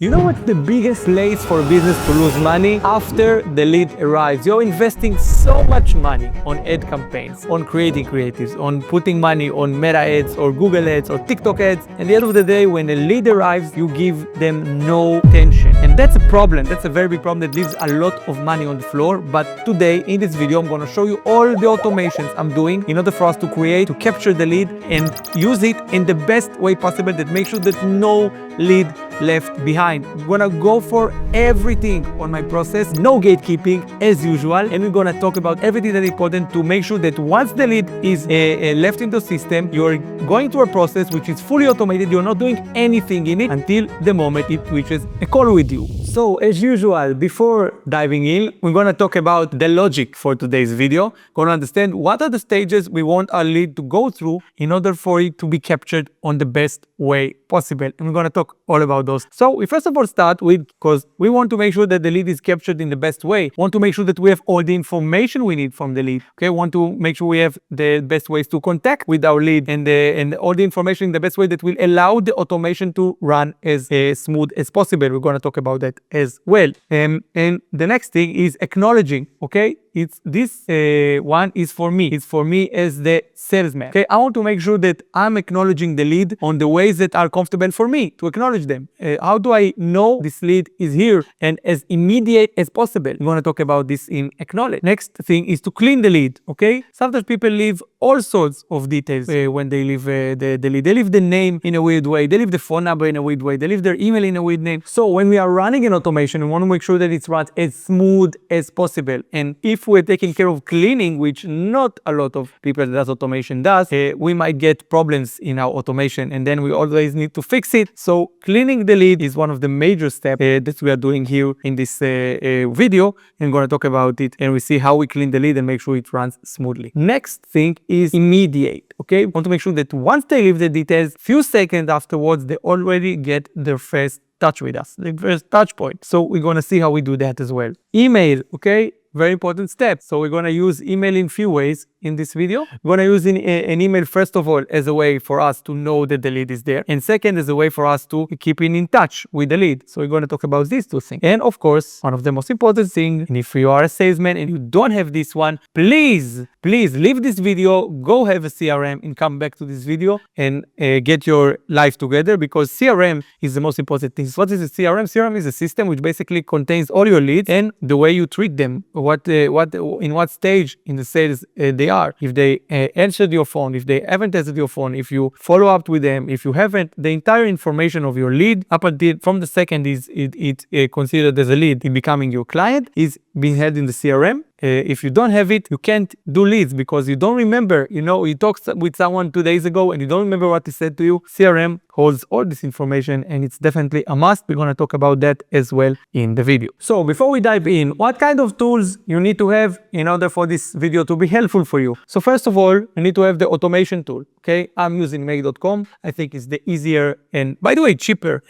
You know what's the biggest place for a business to lose money? After the lead arrives. You're investing so much money on ad campaigns, on creating creatives, on putting money on Meta ads or Google ads or TikTok ads. And at the end of the day, when a lead arrives, you give them no attention. And that's a problem. That's a very big problem that leaves a lot of money on the floor. But today, in this video, I'm going to show you all the automations I'm doing in order for us to create, to capture the lead and use it in the best way possible that makes sure that no lead left behind. We're gonna go for everything on my process, no gatekeeping as usual, and we're gonna talk about everything that is important to make sure that once the lead is left in the system, you're going through a process which is fully automated. You're not doing anything in it until the moment it reaches a call with you. So as usual, before diving in, we're gonna talk about the logic for today's video. Gonna understand what are the stages we want our lead to go through in order for it to be captured on the best way possible. And we're gonna talk all about those. So we first of all start with, because we want to make sure that the lead is captured in the best way. Want to make sure that we have all the information we need from the lead. Okay, want to make sure we have the best ways to contact with our lead and all the information in the best way that will allow the automation to run as smooth as possible. We're gonna talk about that as well. And the next thing is acknowledging. Okay, it's this one is for me. It's for me as the salesman. Okay, I want to make sure that I'm acknowledging the lead on the ways that are comfortable for me to acknowledge them. How do I know this lead is here and as immediate as possible? We're going to talk about this in acknowledge. Next thing is to clean the lead. Okay, sometimes people leave all sorts of details when they leave the lead. They leave the name in a weird way. They leave the phone number in a weird way. They leave their email in a weird name. So when we are running an automation, we want to make sure that it's run as smooth as possible. And if we're taking care of cleaning, which not a lot of people that does automation does, we might get problems in our automation and then we always need to fix it. So cleaning the lead is one of the major steps that we are doing here in this video. I'm going to talk about it and we see how we clean the lead and make sure it runs smoothly. Next thing is immediate. Okay, we want to make sure that once they leave the details, few seconds afterwards, they already get their first touch with us, the first touch point. So we're going to see how we do that as well. Email, okay, very important step. So we're going to use email in few ways in this video. We're going to use an email, first of all, as a way for us to know that the lead is there. And second, as a way for us to keep in touch with the lead. So we're going to talk about these two things. And of course, one of the most important things, and if you are a salesman and you don't have this one, please leave this video, go have a CRM and come back to this video and get your life together, because CRM is the most important thing. What is a CRM? CRM is a system which basically contains all your leads and the way you treat them, in what stage in the sales they are. If they answered your phone, if they haven't answered your phone, if you follow up with them, if you haven't, the entire information of your lead up until from the second it's considered as a lead in becoming your client is being held in the CRM. If you don't have it, you can't do leads because you don't remember, you talked with someone 2 days ago and you don't remember what he said to you. CRM holds all this information and it's definitely a must. We're going to talk about that as well in the video. So before we dive in, what kind of tools you need to have in order for this video to be helpful for you? So first of all, you need to have the automation tool. Okay, I'm using make.com. I think it's the easier and, by the way, cheaper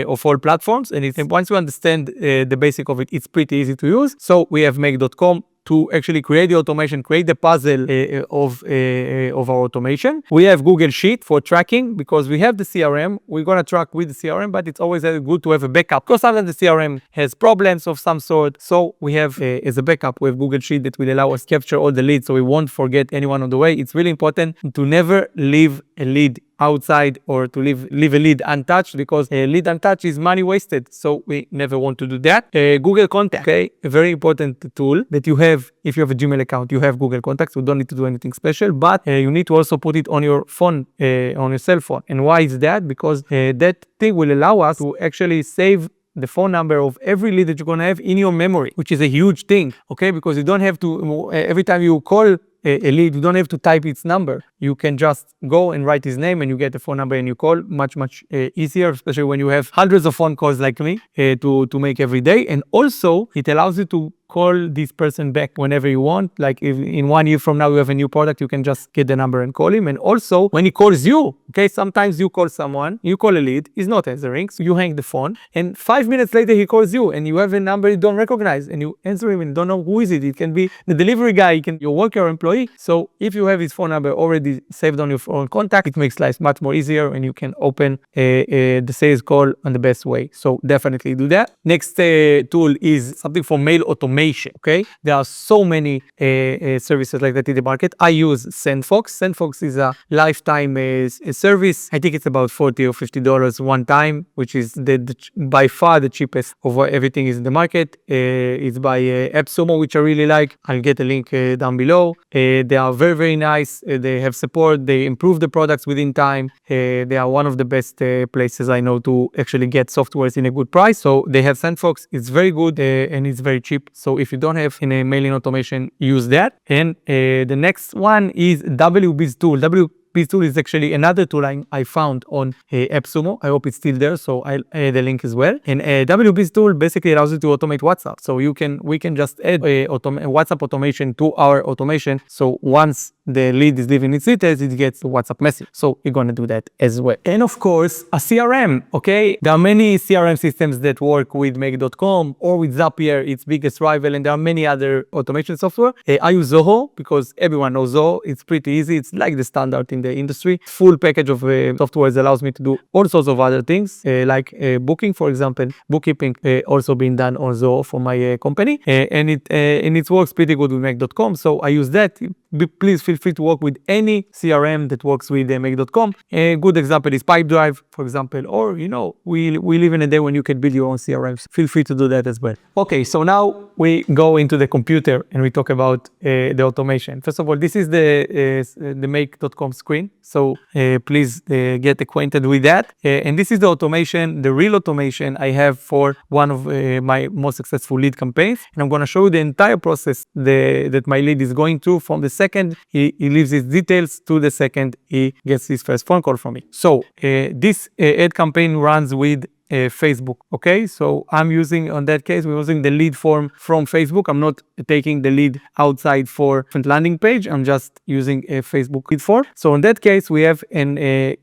of all platforms. And once you understand the basic of it, it's pretty easy to use. So we have make.com to actually create the automation, create the puzzle of our automation. We have Google Sheet for tracking because we have the CRM. We're going to track with the CRM, but it's always good to have a backup because sometimes the CRM has problems of some sort. So we have, as a backup, we have Google Sheet that will allow us to capture all the leads so we won't forget anyone on the way. It's really important to never leave a lead outside or to leave a lead untouched, because a lead untouched is money wasted. So we never want to do that. Google Contact, okay, a very important tool that you have. If you have a Gmail account, you have Google Contacts. You don't need to do anything special, but you need to also put it on your phone, on your cell phone. And why is that? Because that thing will allow us to actually save the phone number of every lead that you're going to have in your memory, which is a huge thing, okay? Because you don't have to, every time you call a lead, you don't have to type its number. You can just go and write his name and you get the phone number and you call. Much easier, especially when you have hundreds of phone calls like me to make every day. And also, it allows you to call this person back whenever you want. Like if in 1 year from now you have a new product, you can just get the number and call him. And also when he calls you, okay, sometimes you call someone, you call a lead, he's not answering, so you hang the phone, and 5 minutes later he calls you, and you have a number you don't recognize, and you answer him and you don't know who is it. It can be the delivery guy, it can be your worker or employee. So if you have his phone number already saved on your phone contact, it makes life much more easier, and you can open the sales call on the best way. So definitely do that. Next tool is something for mail automation. Okay, there are so many services like that in the market. I use Sendfox. Sendfox is a lifetime service. I think it's about $40 or $50 one time, which is by far the cheapest of what everything is in the market. It's by AppSumo, which I really like. I'll get a link down below. They are very, very nice. They have support. They improve the products within time. They are one of the best places I know to actually get softwares in a good price. So they have Sendfox. It's very good and it's very cheap. So if you don't have a mailing automation, use that. And the next one is Wbis tool. Wbis tool is actually another tool I found on AppSumo. I hope it's still there, so I'll add a link as well. And Wbis tool basically allows you to automate WhatsApp. So we can just add WhatsApp automation to our automation. So once the lead is leaving its details, it gets the WhatsApp message. So you're going to do that as well. And of course, a CRM, okay? There are many CRM systems that work with Make.com or with Zapier, its biggest rival, and there are many other automation software. I use Zoho because everyone knows Zoho. It's pretty easy. It's like the standard in the industry. Full package of software allows me to do all sorts of other things, like booking, for example, bookkeeping, also being done on Zoho for my company. And it works pretty good with Make.com. So I use that. Please feel free to work with any CRM that works with Make.com. A good example is Pipedrive, for example, or, you know, we live in a day when you can build your own CRMs. Feel free to do that as well. Okay, so now we go into the computer and we talk about the automation. First of all, this is the Make.com screen. So please get acquainted with that. And this is the automation, the real automation I have for one of my most successful lead campaigns. And I'm going to show you the entire process that my lead is going through from the second he leaves his details to the second he gets his first phone call from me. So this ad campaign runs with Facebook. Okay, so I'm using, on that case, we're using the lead form from Facebook. I'm not taking the lead outside for a landing page. I'm just using a Facebook lead form. So in that case, we have an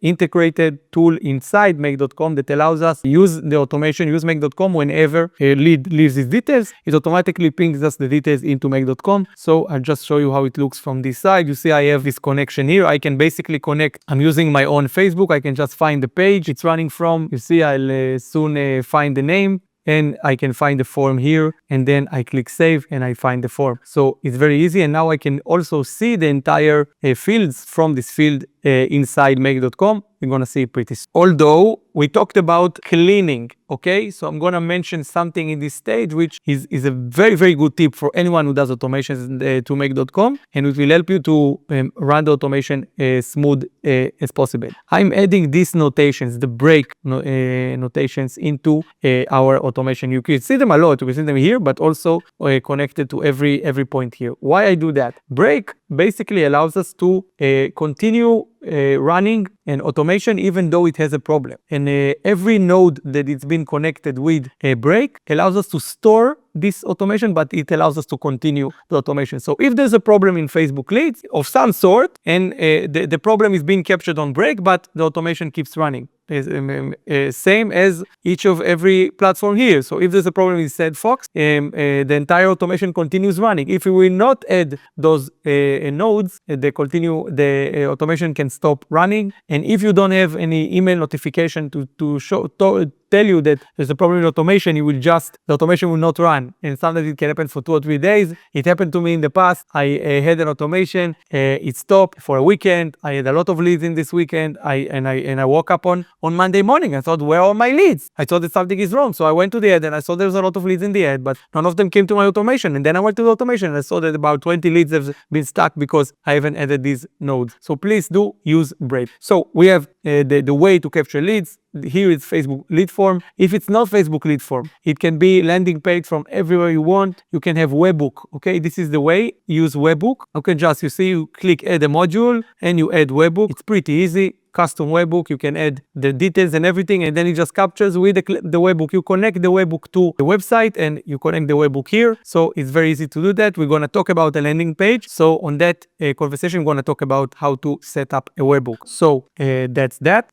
integrated tool inside Make.com that allows us to use the automation, use Make.com whenever a lead leaves his details. It automatically pings us the details into Make.com. So I'll just show you how it looks from this side. You see I have this connection here. I can basically connect. I'm using my own Facebook. I can just find the page it's running from. You see I'll soon find the name, and I can find the form here, and then I click save and I find the form. So it's very easy, and now I can also see the entire fields from this field inside Make.com. You're gonna see it pretty soon. Although we talked about cleaning, okay? So I'm gonna mention something in this stage which is a very, very good tip for anyone who does automations to Make.com, and it will help you to run the automation smooth as possible. I'm adding these notations, the break notations, into our automation. You can see them a lot. You can see them here, but also connected to every point here. Why I do that? Break basically allows us to continue running an automation even though it has a problem. And every node that it's been connected with a break allows us to store this automation, but it allows us to continue the automation. So if there's a problem in Facebook leads of some sort, and the problem is being captured on break, but the automation keeps running. Same as each of every platform here. So if there's a problem in Sendfox, the entire automation continues running. If we will not add those nodes, the automation can stop running. And if you don't have any email notification to tell you that there's a problem in automation, the automation will not run. And sometimes it can happen for 2 or 3 days. It happened to me in the past. I had an automation, it stopped for a weekend. I had a lot of leads in this weekend. I woke up on Monday morning. I thought, where are my leads? I thought that something is wrong. So I went to the ad and I saw there was a lot of leads in the ad, but none of them came to my automation. And then I went to the automation and I saw that about 20 leads have been stuck because I haven't added these nodes. So please do use Brave. So we have the way to capture leads. Here is Facebook lead form. If it's not Facebook lead form, it can be landing page from everywhere you want. You can have webhook. Okay, this is the way. Use webhook. You can just, you click add a module and you add webhook. It's pretty easy. custom webhook. You can add the details and everything, and then it just captures with the webhook. You connect the webhook to the website, and you connect the webhook here. So it's very easy to do that. We're going to talk about a landing page. So on that conversation, we're going to talk about how to set up a webhook. So that's that.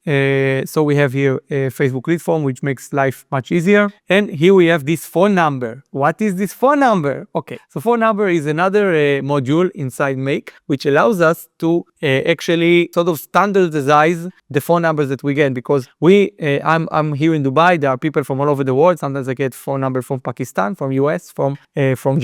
So we have here a Facebook lead form, which makes life much easier. And here we have this phone number. What is this phone number? Okay, so phone number is another module inside Make, which allows us to actually sort of standardize the phone numbers that we get, because I'm here in Dubai. There are people from all over the world. Sometimes I get phone number from Pakistan, from US, from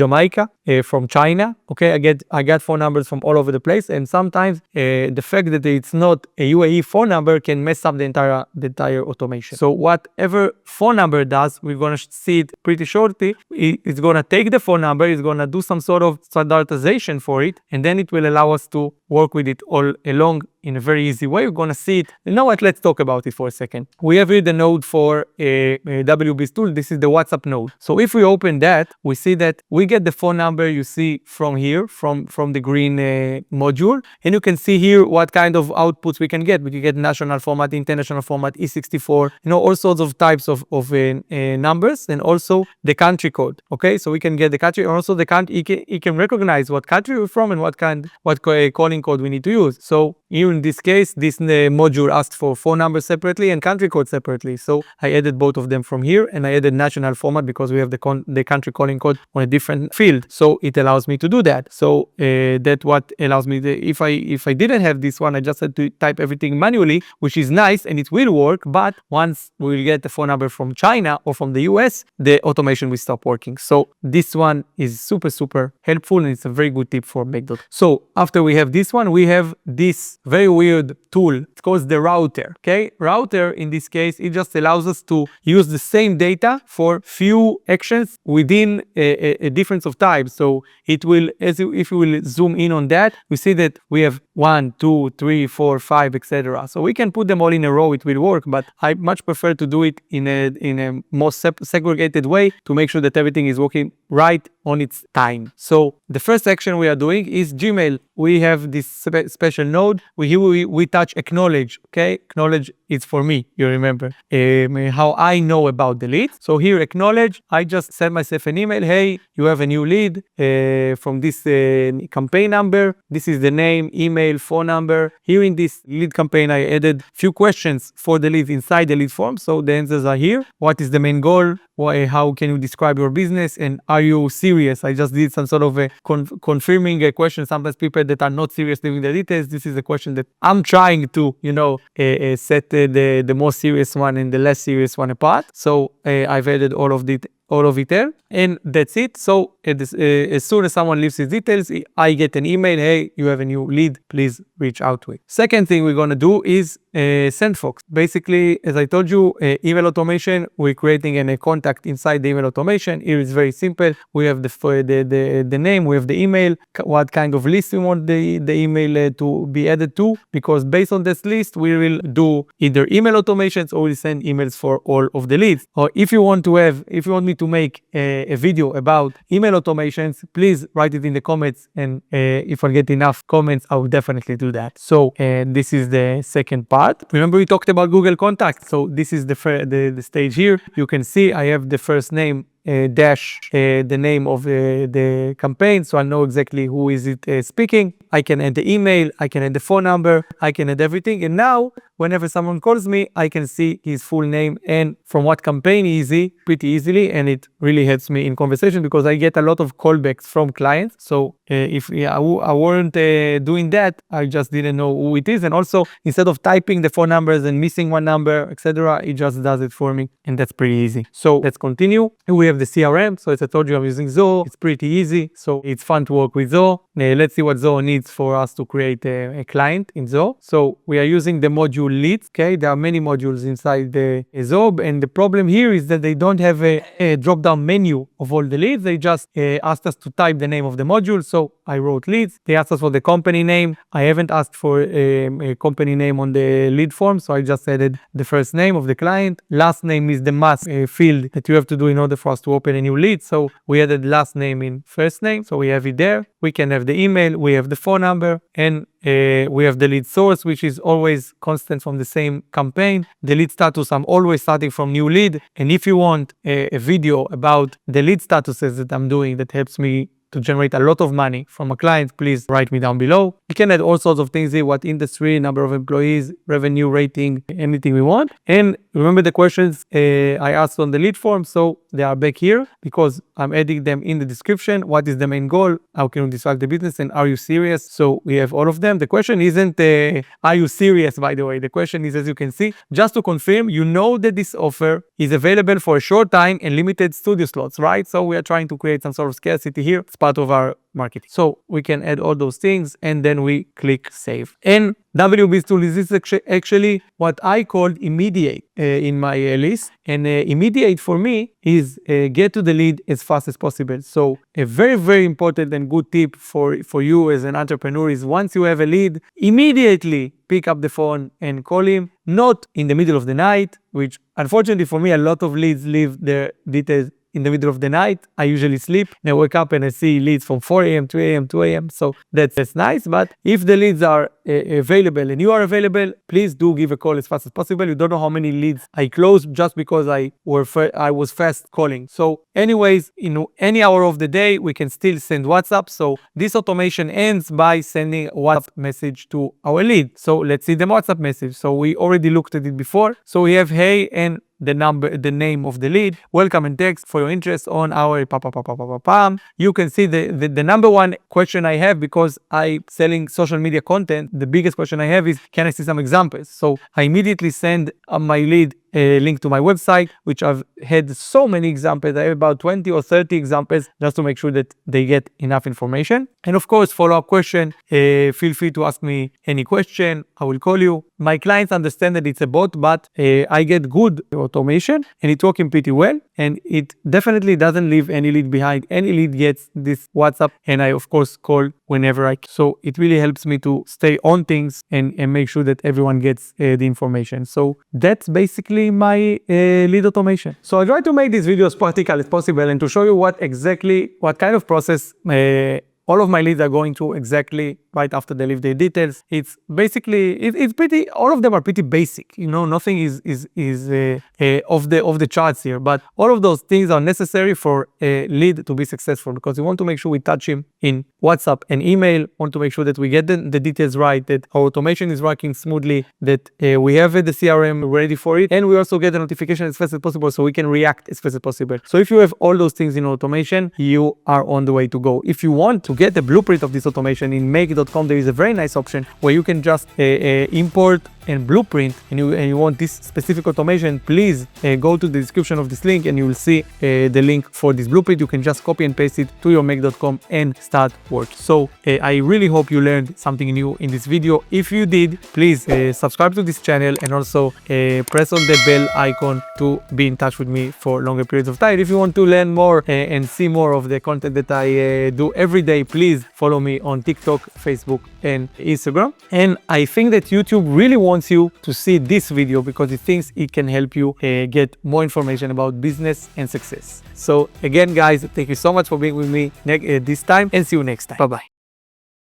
Jamaica, from China. Okay, I get phone numbers from all over the place, and sometimes the fact that it's not a UAE phone number can mess up the entire automation. So whatever phone number does, we're gonna see it pretty shortly. It's gonna take the phone number, it's gonna do some sort of standardization for it, and then it will allow us to work with it all along in a very easy way. We're going to see it. You know what? Let's talk about it for a second. We have here the node for a Wbis tool. This is the WhatsApp node. So if we open that, we see that we get the phone number you see from here, from the green module. And you can see here what kind of outputs we can get. We can get national format, international format, E64, all sorts of types of numbers, and also the country code. Okay, so we can get the country, and also the country, it can recognize what country we're from and what calling code we need to use. So here in this case, this module asked for phone number separately and country code separately. So I added both of them from here, and I added national format because we have the country calling code on a different field. So it allows me to do that. So that's what allows me if I didn't have this one, I just had to type everything manually, which is nice and it will work. But once we will get the phone number from China or from the US, the automation will stop working. So this one is super, super helpful, and it's a very good tip for Make.com. So after we have this one, we have this very weird tool. It's called the router. Okay, router in this case, it just allows us to use the same data for few actions within a difference of time. So it will, if you will zoom in on that, we see that we have 1, 2, 3, 4, 5, etc. So we can put them all in a row, it will work, but I much prefer to do it in a more segregated way to make sure that everything is working right on its time. So the first action we are doing is Gmail. We have this special node. We touch acknowledge. Okay, acknowledge is for me, you remember how I know about the lead. So here acknowledge, I just send myself an email. Hey, you have a new lead from this campaign number. This is the name, email, phone number. Here in this lead campaign, I added few questions for the lead inside the lead form. So the answers are here. What is the main goal? How can you describe your business? And are you serious? I just did some sort of a confirming a question. Sometimes people that are not serious leaving the details. This is a question that I'm trying to, set the more serious one and the less serious one apart. So I've added all of it there, and that's it. So as soon as someone leaves his details, I get an email. Hey, you have a new lead. Please reach out to it. Second thing we're going to do is Sendfox. Basically, as I told you, email automation, we're creating a contact inside the email automation. Here is very simple. We have the name, we have the email, what kind of list we want the email to be added to, because based on this list, we will do either email automations or we'll send emails for all of the leads. Or if you want me to make a video about email automations, please write it in the comments, and if I get enough comments, I will definitely do that. So this is the second part. Remember we talked about Google Contacts, so this is the stage here. You can see I have the first name dash the name of the campaign, so I know exactly who is it speaking. I can add the email, I can add the phone number, I can add everything, and now whenever someone calls me, I can see his full name and from what campaign pretty easily, and it really helps me in conversation because I get a lot of callbacks from clients. So if I weren't doing that, I just didn't know who it is, and also instead of typing the phone numbers and missing one number, etc., it just does it for me, and that's pretty easy. So let's continue. We have the CRM. So as I told you, I'm using Zoho. It's pretty easy, so it's fun to work with Zoho. Let's see what Zoho needs for us to create a client in Zoho. So we are using the module leads. Okay, there are many modules inside the Zoho, and the problem here is that they don't have a drop-down menu of all the leads. They just asked us to type the name of the module. So So I wrote leads. They asked us for the company name. I haven't asked for a company name on the lead form, so I just added the first name of the client. Last name is the must field that you have to do in order for us to open a new lead. So we added last name in first name, so we have it there. We can have the email, we have the phone number, and we have the lead source, which is always constant from the same campaign. The lead status, I'm always starting from new lead. And if you want a video about the lead statuses that I'm doing that helps me to generate a lot of money from a client, please write me down below. You can add all sorts of things here, what industry, number of employees, revenue, rating, anything we want. And remember the questions I asked on the lead form, so they are back here because I'm adding them in the description. What is the main goal? How can you describe the business? And are you serious? So we have all of them. The question isn't, are you serious, by the way? The question is, as you can see, just to confirm, you know that this offer is available for a short time and limited studio slots, right? So we are trying to create some sort of scarcity here. It's part of our marketing. So we can add all those things and then we click save. And Wbis tool is actually what I called immediate in my list. And immediate for me is get to the lead as fast as possible. So a very, very important and good tip for you as an entrepreneur is once you have a lead, immediately pick up the phone and call him, not in the middle of the night, which unfortunately for me, a lot of leads leave their details in the middle of the night. I usually sleep and I wake up and I see leads from 4 a.m., 3 a.m., 2 a.m. So that's nice. But if the leads are available and you are available, please do give a call as fast as possible. You don't know how many leads I closed just because I was fast calling. So anyways, in any hour of the day, we can still send WhatsApp. So this automation ends by sending a WhatsApp message to our lead. So let's see the WhatsApp message. So we already looked at it before. So we have hey and the name of the lead, welcome and text for your interest on our You can see the number one question I have, because I'm selling social media content. The biggest question I have is, can I see some examples? So I immediately send my lead a link to my website, which I've had so many examples. I have about 20 or 30 examples just to make sure that they get enough information. And of course, follow-up question, feel free to ask me any question. I will call you. My clients understand that it's a bot, but I get good automation and it's working pretty well. And it definitely doesn't leave any lead behind. Any lead gets this WhatsApp and I of course call whenever I can. So it really helps me to stay on things and make sure that everyone gets the information. So that's basically my lead automation. So I try to make these videos as practical as possible and to show you what kind of process all of my leads are going through exactly right after they leave their details. It's basically, it's pretty, all of them are pretty basic. You know, nothing is off the charts here, but all of those things are necessary for a lead to be successful, because we want to make sure we touch him in WhatsApp and email, want to make sure that we get the details right, that our automation is working smoothly, that we have the CRM ready for it, and we also get the notification as fast as possible so we can react as fast as possible. So if you have all those things in automation, you are on the way to go. If you want to get the blueprint of this automation in make.com, there is a very nice option where you can just import and blueprint, and you want this specific automation, please go to the description of this link and you will see the link for this blueprint. You can just copy and paste it to your make.com and start work. So I really hope you learned something new in this video. If you did, please subscribe to this channel and also press on the bell icon to be in touch with me for longer periods of time. If you want to learn more and see more of the content that I do every day, please follow me on TikTok, Facebook and Instagram. And I think that YouTube really wants you to see this video because it thinks it can help you get more information about business and success. So again, guys, thank you so much for being with me this time, and see you next time. Bye-bye.